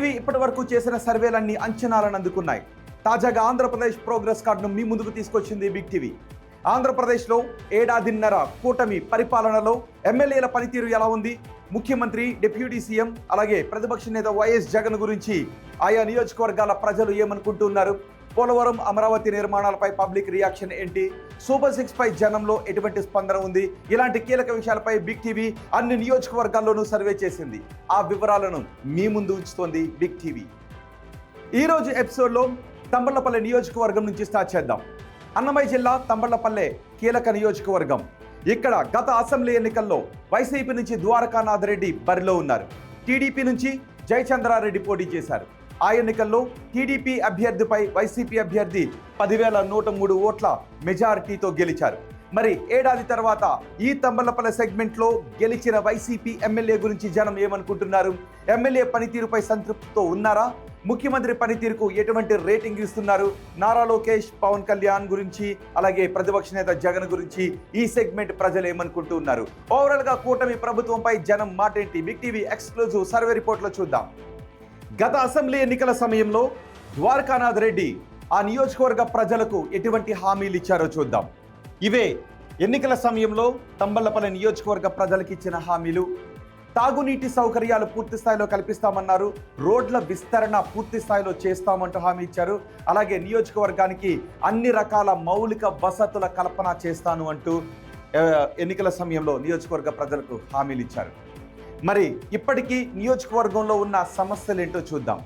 TV ఇప్పటి వరకు చేసిన సర్వేలన్నీ అంచనాలను అందుకున్నాయి. తాజాగా ఆంధ్రప్రదేశ్ ప్రోగ్రెస్ కార్డును మీ ముందుకు తీసుకొచ్చింది బిగ్ టీవీ. ఆంధ్రప్రదేశ్లో ఏడాదిన్నర కూటమి పరిపాలనలో ఎమ్మెల్యేల పనితీరు ఎలా ఉంది, ముఖ్యమంత్రి, డిప్యూటీ సీఎం అలాగే ప్రతిపక్ష నేత వైఎస్ జగన్ గురించి ఆయా నియోజకవర్గాల ప్రజలు ఏమనుకుంటున్నారు, పోలవరం, అమరావతి నిర్మాణాలపై పబ్లిక్ రియాక్షన్ ఏంటి, సూపర్ 6 పై జనంలో ఎటువంటి స్పందన ఉంది, ఇలాంటి కీలక విషయాలపై బిగ్ టీవీ అన్ని నియోజకవర్గాల్లోనూ సర్వే చేసింది. ఆ వివరాలను మీ ముందు ఉంచుతోంది బిగ్ టీవీ. ఈరోజు ఎపిసోడ్లో తంబళ్లపల్లె నియోజకవర్గం నుంచి స్టార్ట్ చేద్దాం. అన్నమయ్య జిల్లా తంబళ్లపల్లె కీలక నియోజకవర్గం. ఇక్కడ గత అసెంబ్లీ ఎన్నికల్లో వైసీపీ నుంచి ద్వారకానాథ్ రెడ్డి బరిలో ఉన్నారు. టీడీపీ నుంచి జయచంద్రారెడ్డి పోటీ చేశారు. ఆ ఎన్నికల్లో టీడీపీ అభ్యర్థిపై వైసీపీ అభ్యర్థి 10,103 ఓట్ల మెజారిటీతో గెలిచారు. మరి ఏడాది తర్వాత ఈ తంబళ్లపల్లె సెగ్మెంట్లో గెలిచిన వైసీపీ ఎమ్మెల్యే గురించి జనం ఏమనుకుంటున్నారు? ఎమ్మెల్యే పనితీరుపై సంతృప్తితో ఉన్నారా? ముఖ్యమంత్రి పనితీరుకు ఎటువంటి రేటింగ్ ఇస్తున్నారు? నారా లోకేష్, పవన్ కళ్యాణ్ గురించి అలాగే ప్రతిపక్ష నేత జగన్ గురించి ఈ సెగ్మెంట్ ప్రజలు ఏమనుకుంటూ ఉన్నారు? ఓవరాల్గా కూటమి ప్రభుత్వంపై జనం మాటేంటి? బిగ్ టీవీ ఎక్స్క్లూజివ్ సర్వే రిపోర్ట్లో చూద్దాం. గత అసెంబ్లీ ఎన్నికల సమయంలో ద్వారకానాథ్ రెడ్డి ఆ నియోజకవర్గ ప్రజలకు ఎటువంటి హామీలు ఇచ్చారో చూద్దాం. ఇవే ఎన్నికల సమయంలో తంబళ్లపల్లె నియోజకవర్గ ప్రజలకు ఇచ్చిన హామీలు. తాగునీటి సౌకర్యాలు పూర్తి స్థాయిలో కల్పిస్తామన్నారు. రోడ్ల విస్తరణ పూర్తి స్థాయిలో చేస్తామంటూ హామీ ఇచ్చారు. అలాగే నియోజకవర్గానికి అన్ని రకాల మౌలిక వసతుల కల్పన చేస్తాను అంటూ ఎన్నికల సమయంలో నియోజకవర్గ ప్రజలకు హామీలు ఇచ్చారు. మరి ఇప్పటికీ నియోజకవర్గంలో ఉన్న సమస్యలు ఏంటో చూద్దాం.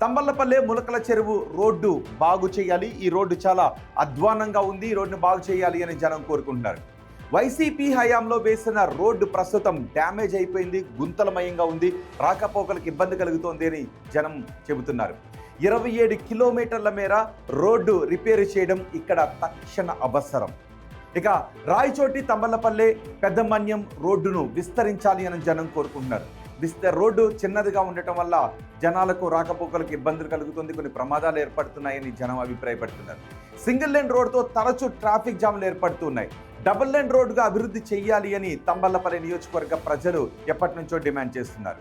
తంబళ్లపల్లె ములకల చెరువు రోడ్డు బాగు చేయాలి. ఈ రోడ్డు చాలా అధ్వానంగా ఉంది. ఈ రోడ్డును బాగు చేయాలి అని జనం కోరుకుంటున్నారు. వైసీపీ హయాంలో వేసిన రోడ్డు ప్రస్తుతం డ్యామేజ్ అయిపోయింది, గుంతలమయంగా ఉంది, రాకపోకలకు ఇబ్బంది కలుగుతోంది అని జనం చెబుతున్నారు. 27 కిలోమీటర్ల మేర రోడ్డు రిపేర్ చేయడం ఇక్కడ తక్షణ అవసరం. ఇక రాయచోటి, తంబళ్లపల్లె, పెద్దమన్యం రోడ్డును విస్తరించాలి అని జనం కోరుకుంటున్నారు. రోడ్డు చిన్నదిగా ఉండటం వల్ల జనాలకు రాకపోకలకు ఇబ్బందులు కలుగుతుంది, కొన్ని ప్రమాదాలు ఏర్పడుతున్నాయని జనం అభిప్రాయపడుతున్నారు. సింగిల్ లేన్ రోడ్డుతో తరచూ ట్రాఫిక్ జామ్లు ఏర్పడుతున్నాయి. డబుల్ లేన్ రోడ్డుగా అభివృద్ధి చేయాలి అని తంబళ్లపల్లె నియోజకవర్గ ప్రజలు ఎప్పటి నుంచో డిమాండ్ చేస్తున్నారు.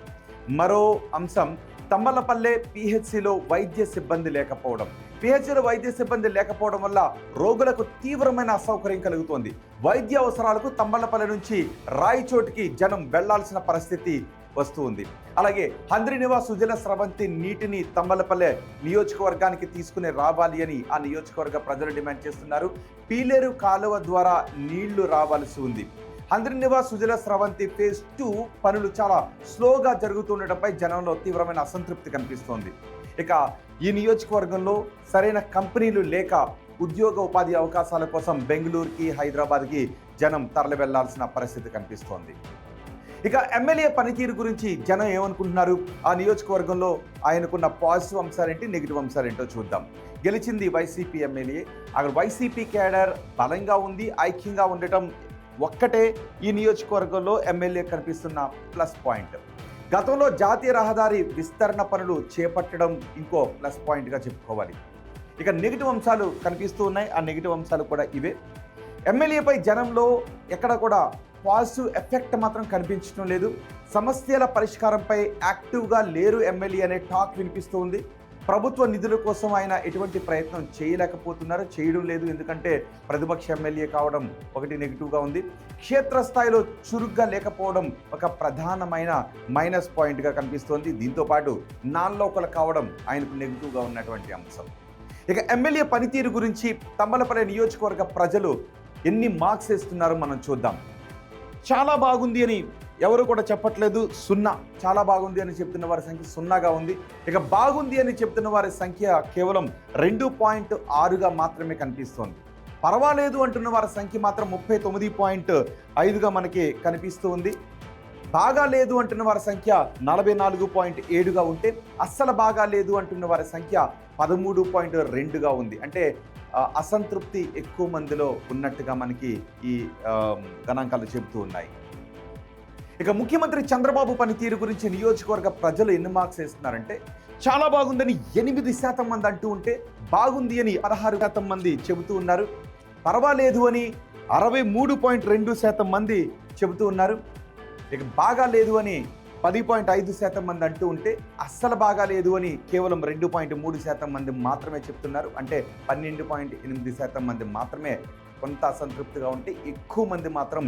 మరో అంశం, తంబళ్లపల్లె పిహెచ్సిలో వైద్య సిబ్బంది లేకపోవడం. పిహెచ్సిలో వైద్య సిబ్బంది లేకపోవడం వల్ల రోగులకు తీవ్రమైన అసౌకర్యం కలుగుతోంది. వైద్య అవసరాలకు తంబళ్లపల్లె నుంచి రాయచోటికి జనం వెళ్లాల్సిన పరిస్థితి వస్తూ ఉంది. అలాగే హంద్రీనివాస్ సుజల స్రవంతి నీటిని తంబళ్లపల్లె నియోజకవర్గానికి తీసుకుని రావాలి అని ఆ నియోజకవర్గ ప్రజలు డిమాండ్ చేస్తున్నారు. పీలేరు కాలువ ద్వారా నీళ్లు రావాల్సి ఉంది. హంద్రీనివాస్ సుజల స్రవంతి ఫేజ్ 2 పనులు చాలా స్లోగా జరుగుతుండటంపై జనంలో తీవ్రమైన అసంతృప్తి కనిపిస్తోంది. ఇక ఈ నియోజకవర్గంలో సరైన కంపెనీలు లేక ఉద్యోగ ఉపాధి అవకాశాల కోసం బెంగళూరుకి, హైదరాబాద్కి జనం తరలి వెళ్లాల్సిన పరిస్థితి కనిపిస్తోంది. ఇక ఎమ్మెల్యే పనితీరు గురించి జనం ఏమనుకుంటున్నారు? ఆ నియోజకవర్గంలో ఆయనకున్న పాజిటివ్ అంశాలేంటి, నెగిటివ్ అంశాలేంటో చూద్దాం. గెలిచింది వైసీపీ ఎమ్మెల్యే. అక్కడ వైసీపీ కేడర్ బలంగా ఉంది, ఐక్యంగా ఉండటం ఒక్కటే ఈ నియోజకవర్గంలో ఎమ్మెల్యే కనిపిస్తున్న ప్లస్ పాయింట్. గతంలో జాతీయ రహదారి విస్తరణ పనులు చేపట్టడం ఇంకో ప్లస్ పాయింట్గా చెప్పుకోవాలి. ఇక నెగిటివ్ అంశాలు కనిపిస్తూ ఉన్నాయి. ఆ నెగిటివ్ అంశాలు కూడా ఇవే. ఎమ్మెల్యేపై జనంలో ఎక్కడ కూడా పాజిటివ్ ఎఫెక్ట్ మాత్రం కనిపించడం లేదు. సమస్యల పరిష్కారంపై యాక్టివ్గా లేరు ఎమ్మెల్యే అనే టాక్ వినిపిస్తూ ఉంది. ప్రభుత్వ నిధుల కోసం ఆయన ఎటువంటి ప్రయత్నం చేయలేకపోతున్నారు, చేయడం లేదు. ఎందుకంటే ప్రతిపక్ష ఎమ్మెల్యే కావడం ఒకటి నెగిటివ్గా ఉంది. క్షేత్రస్థాయిలో చురుగ్గా లేకపోవడం ఒక ప్రధానమైన మైనస్ పాయింట్గా కనిపిస్తోంది. దీంతోపాటు నాన్ లోకల్ కావడం ఆయనకు నెగిటివ్గా ఉన్నటువంటి అంశం. ఇక ఎమ్మెల్యే పనితీరు గురించి తంబళ్లపల్లె నియోజకవర్గ ప్రజలు ఎన్ని మార్క్స్ ఇస్తున్నారో మనం చూద్దాం. చాలా బాగుంది అని ఎవరు కూడా చెప్పట్లేదు, 0. చాలా బాగుంది అని చెప్తున్న వారి సంఖ్య 0గా ఉంది. ఇక బాగుంది అని చెప్తున్న వారి సంఖ్య కేవలం 2.6గా మాత్రమే కనిపిస్తోంది. పర్వాలేదు అంటున్న వారి సంఖ్య మాత్రం 39.5గా మనకి కనిపిస్తూ ఉంది. బాగా లేదు అంటున్న వారి సంఖ్య 44.7గా ఉంటే అస్సలు బాగా లేదు అంటున్న వారి సంఖ్య 13.2గా ఉంది. అంటే అసంతృప్తి ఎక్కువ మందిలో ఉన్నట్టుగా మనకి ఈ గణాంకాలు చెబుతూ ఉన్నాయి. ఇక ముఖ్యమంత్రి చంద్రబాబు పనితీరు గురించి నియోజకవర్గ ప్రజలు ఎన్ని మార్క్స్ వేస్తున్నారంటే, చాలా బాగుందని 8% మంది అంటూ ఉంటే, బాగుంది అని 16% మంది చెబుతూ ఉన్నారు. పర్వాలేదు అని 63.2% మంది చెబుతూ ఉన్నారు. ఇక బాగా లేదు అని 10.5% మంది అంటూ ఉంటే అస్సలు బాగాలేదు అని కేవలం 2.3% మంది మాత్రమే చెప్తున్నారు. అంటే 12.8% మంది మాత్రమే కొంత అసంతృప్తిగా ఉంటే ఎక్కువ మంది మాత్రం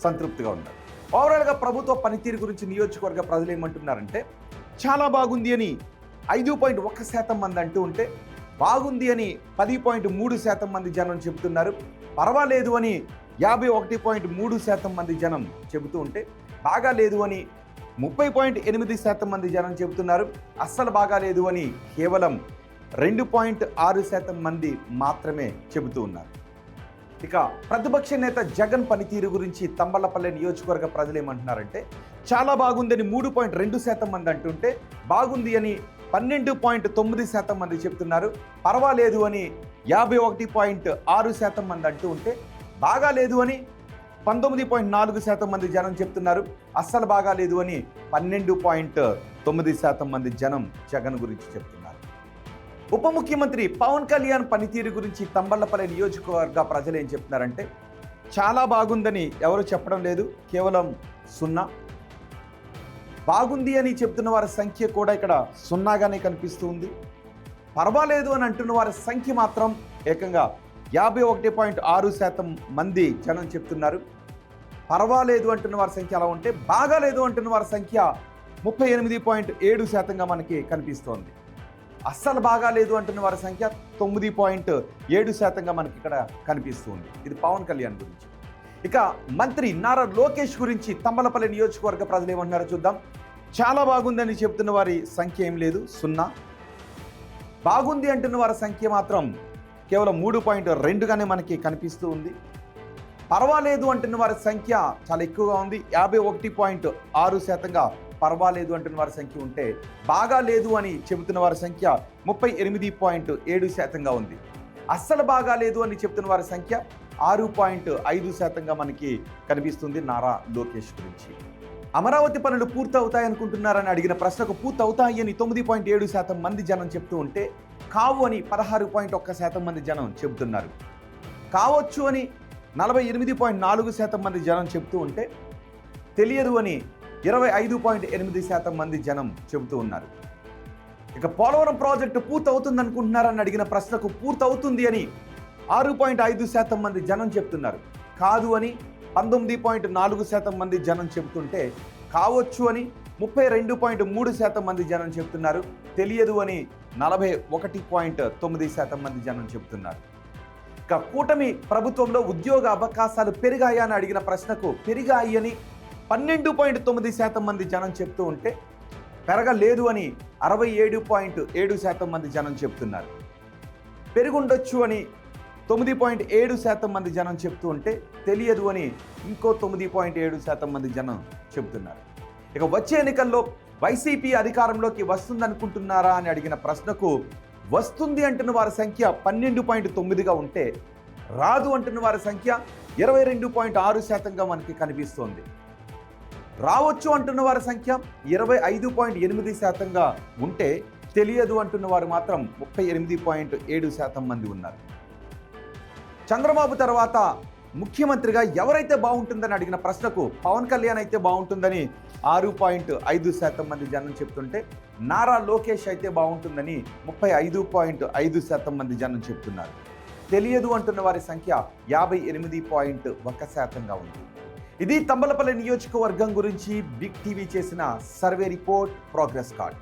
సంతృప్తిగా ఉన్నారు. ఓవరాల్గా ప్రభుత్వ పనితీరు గురించి నియోజకవర్గ ప్రజలు ఏమంటున్నారంటే చాలా బాగుంది అని 5.1% మంది అంటూ ఉంటే బాగుంది అని 10.3% మంది జనం చెబుతున్నారు. పర్వాలేదు అని 51.3% మంది జనం చెబుతూ ఉంటే బాగా లేదు అని 30.8% మంది జనం చెబుతున్నారు. అస్సలు బాగాలేదు అని కేవలం 2.6% మంది మాత్రమే చెబుతూ ఉన్నారు. ఇక ప్రతిపక్ష నేత జగన్ పనితీరు గురించి తంబళ్లపల్లె నియోజకవర్గ ప్రజలు ఏమంటున్నారంటే చాలా బాగుందని 3.2% మంది అంటుంటే బాగుంది అని 12.9% మంది చెప్తున్నారు. పర్వాలేదు అని 51.6% మంది అంటూ ఉంటే బాగాలేదు అని 19.4% మంది జనం చెప్తున్నారు. అస్సలు బాగాలేదు అని 12.9% మంది జనం జగన్ గురించి చెప్తున్నారు. ఉప ముఖ్యమంత్రి పవన్ కళ్యాణ్ పనితీరు గురించి తంబళ్లపల్లి నియోజకవర్గ ప్రజలు ఏం చెప్తున్నారంటే చాలా బాగుందని ఎవరు చెప్పడం లేదు, కేవలం 0. బాగుంది అని చెప్తున్న వారి సంఖ్య కూడా ఇక్కడ 0గానే కనిపిస్తుంది. పర్వాలేదు అని అంటున్న వారి సంఖ్య మాత్రం ఏకంగా 51.6% మంది జనం చెప్తున్నారు. పర్వాలేదు అంటున్న వారి సంఖ్య అలా ఉంటే బాగాలేదు అంటున్న వారి సంఖ్య 38.7%గా మనకి కనిపిస్తోంది. అస్సలు బాగాలేదు అంటున్న వారి సంఖ్య 9.7%గా మనకి ఇక్కడ కనిపిస్తుంది. ఇది పవన్ కళ్యాణ్ గురించి. ఇక మంత్రి నారా లోకేష్ గురించి తంబలపల్లి నియోజకవర్గ ప్రజలు ఏమంటున్నారో చూద్దాం. చాలా బాగుందని చెప్తున్న వారి సంఖ్య ఏం లేదు, 0. బాగుంది అంటున్న వారి సంఖ్య మాత్రం కేవలం 3.2గానే మనకి కనిపిస్తూ ఉంది. పర్వాలేదు అంటున్న వారి సంఖ్య చాలా ఎక్కువగా ఉంది, 51.6%గా పర్వాలేదు అంటున్న వారి సంఖ్య ఉంటే బాగా లేదు అని చెబుతున్న వారి సంఖ్య 38.7%గా ఉంది. అస్సలు బాగా లేదు అని చెప్తున్న వారి సంఖ్య 6.5%గా మనకి కనిపిస్తుంది నారా లోకేష్ గురించి. అమరావతి పనులు పూర్తవుతాయనుకుంటున్నారని అడిగిన ప్రశ్నకు పూర్తవుతాయి అని 9.7% మంది జనం చెప్తూ ఉంటే కావు అని 16.1% మంది జనం చెబుతున్నారు. కావచ్చు అని 48.4% మంది జనం చెబుతూ ఉంటే తెలియదు అని 25.8% మంది జనం చెబుతూ ఉన్నారు. ఇక పోలవరం ప్రాజెక్టు పూర్తవుతుంది అనుకుంటున్నారని అడిగిన ప్రశ్నకు పూర్తవుతుంది అని 6.5% మంది జనం చెప్తున్నారు. కాదు అని 19.4% మంది జనం చెబుతుంటే కావచ్చు అని 32.3% మంది జనం చెప్తున్నారు. తెలియదు అని 41.9% మంది జనం చెబుతున్నారు. ఇక కూటమి ప్రభుత్వంలో ఉద్యోగ అవకాశాలు పెరిగాయా అని అడిగిన ప్రశ్నకు పెరిగాయి అని 12.9% మంది జనం చెప్తూ ఉంటే పెరగలేదు అని 67.7% మంది జనం చెప్తున్నారు. పెరుగుండొచ్చు అని 9.7% మంది జనం చెప్తూ ఉంటే తెలియదు అని ఇంకో 9.7% మంది జనం చెబుతున్నారు. ఇక వచ్చే ఎన్నికల్లో వైసీపీ అధికారంలోకి వస్తుందనుకుంటున్నారా అని అడిగిన ప్రశ్నకు వస్తుంది అంటున్న వారి సంఖ్య 12.9గా ఉంటే రాదు అంటున్న వారి సంఖ్య 22.6%గా మనకి కనిపిస్తోంది. రావచ్చు అంటున్న వారి సంఖ్య 25.8%గా ఉంటే తెలియదు అంటున్న వారు మాత్రం 38.7% మంది ఉన్నారు. చంద్రబాబు తర్వాత ముఖ్యమంత్రిగా ఎవరైతే బాగుంటుందని అడిగిన ప్రశ్నకు పవన్ కళ్యాణ్ అయితే బాగుంటుందని 6.5% మంది జనం చెప్తుంటే నారా లోకేష్ అయితే బాగుంటుందని 35.5% మంది జనం చెప్తున్నారు. తెలియదు అంటున్న వారి సంఖ్య 58.1%గా ఉంది. ఇది తంబలపల్లి నియోజకవర్గం గురించి బిగ్ టీవీ చేసిన సర్వే రిపోర్ట్, ప్రోగ్రెస్ కార్డ్.